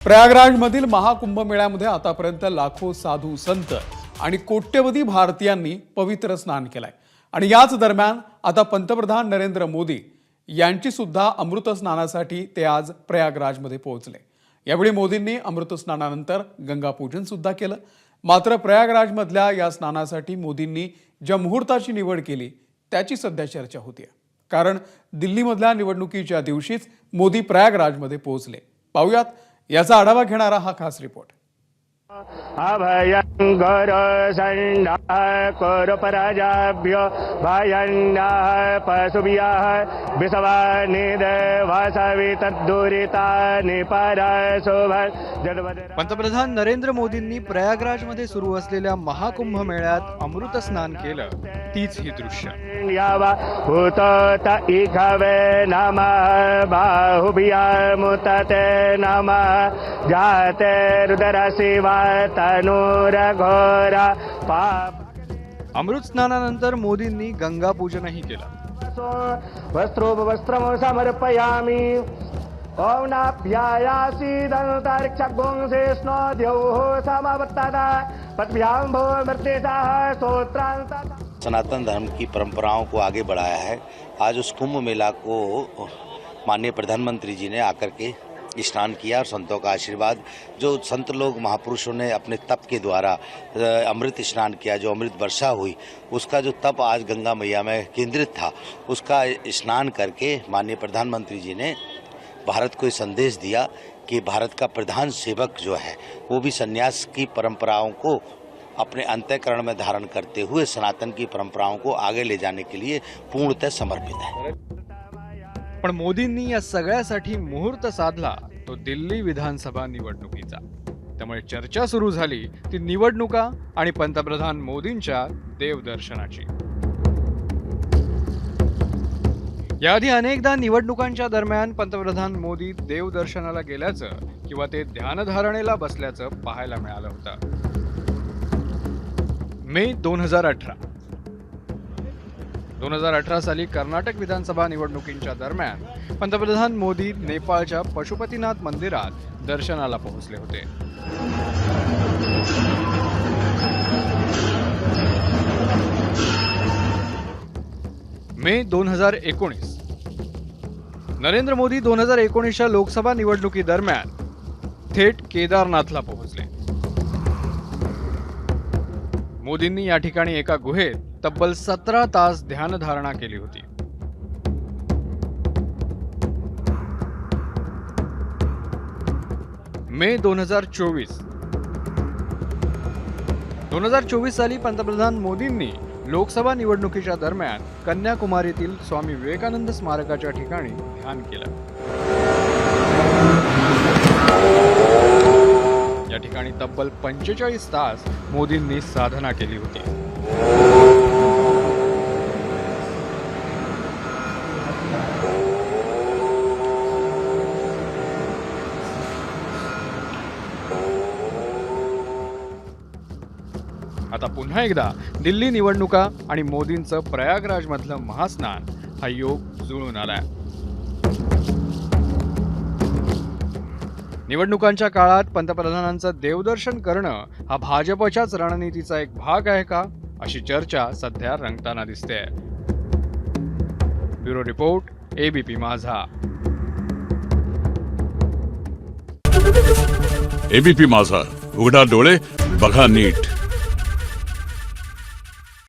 प्रयागराजमधील महाकुंभमेळ्यामध्ये आतापर्यंत लाखो साधू संत आणि कोट्यवधी भारतीयांनी पवित्र स्नान केलंय आणि याच दरम्यान आता पंतप्रधान नरेंद्र मोदी यांची सुद्धा अमृत स्नानासाठी ते आज प्रयागराजमध्ये पोहोचले। यावेळी मोदींनी अमृत स्नानानंतर गंगा पूजन सुद्धा केलं। मात्र प्रयागराजमधल्या या स्नानासाठी मोदींनी ज्या मुहूर्ताची निवड केली त्याची सध्या चर्चा होतीये, कारण दिल्लीमधल्या निवडणुकीच्या दिवशीच मोदी प्रयागराजमध्ये पोहोचले। पाहूयात याचा आढावा घेणारा हा खास रिपोर्ट। अभयंकर संडाः कोरपराजाभ्य भयन्नाः पशुभ्यः विषवानिदेवासवि तद्दुरितानि परशुभं। पंतप्रधान नरेंद्र मोदींनी प्रयागराजमध्ये सुरू असलेल्या महाकुंभ मेळ्यात अमृत स्नान केलं, तीच ही दृश्य। हुतत इखवे नमः बाहुभ्यामुतते नमः जाते रुद्रशिवा तनूर घोर पाप। अमृत स्नानानंतर मोदींनी गंगा पूजनही केलं। वस्त्रम समर्पयामि ओम नाभ्यायासीदन्तरिक्षगुंसे स्नोद्योः समवत्तदा पद्भ्यां भो मृत्युदाः स्तोत्रांत। सनातन धर्म की परंपराओं को आगे बढ़ाया है। आज उस कुंभ मेला को माननीय प्रधानमंत्री जी ने आकर के स्नान किया और संतों का आशीर्वाद, जो संत लोग महापुरुषों ने अपने तप के द्वारा अमृत स्नान किया, जो अमृत वर्षा हुई, उसका जो तप आज गंगा मैया में केंद्रित था, उसका स्नान करके माननीय प्रधानमंत्री जी ने भारत को संदेश दिया कि भारत का प्रधान सेवक जो है वो भी संन्यास की परंपराओं को अपने अंतःकरण में धारण करते हुए सनातन की परंपराओं को आगे ले जाने के लिए पूर्णतः समर्पित है। पण मोदींनी या सगळ्यासाठी मुहूर्त साधला तो दिल्ली विधानसभा निवडणुकीचा। त्यामुळे चर्चा सुरू झाली ती निवडणुका आणि पंतप्रधान मोदींच्या देवदर्शनाची। याआधी अनेकदा निवडणुकांच्या दरम्यान पंतप्रधान मोदी देवदर्शनाला गेल्याचं किंवा ते ध्यानधारणेला बसल्याचं पाहायला मिळालं होतं। मे 2018 साली कर्नाटक विधानसभा निवडणुकींच्या दरम्यान पंतप्रधान मोदी नेपाळच्या पशुपतीनाथ मंदिरात दर्शनाला पोहोचले होते। मे 2019 नरेंद्र मोदी 2019च्या लोकसभा निवडणुकी दरम्यान थेट केदारनाथला पोहोचले। मोदींनी या ठिकाणी एका गुहेत तब्बल 17 तास ध्यानधारणा केली होती। मे 2024 साली पंतप्रधान मोदींनी लोकसभा निवडणुकीच्या दरम्यान कन्याकुमारीतील स्वामी विवेकानंद स्मारकाच्या ठिकाणी ध्यान केलं। या ठिकाणी तब्बल 45 तास मोदींनी साधना केली होती। आता पुन्हा एकदा दिल्ली निवडणुका आणि मोदींचं प्रयागराजमधलं महास्नान हा योग जुळून आलाय। निवडणुकांच्या काळात पंतप्रधानांचं देवदर्शन करणं हा भाजपच्याच रणनीतीचा एक भाग आहे का, अशी चर्चा सध्या रंगताना दिसते। ब्युरो रिपोर्ट, एबीपी माझा। एबीपी माझा, उघडा डोळे बघा नीट।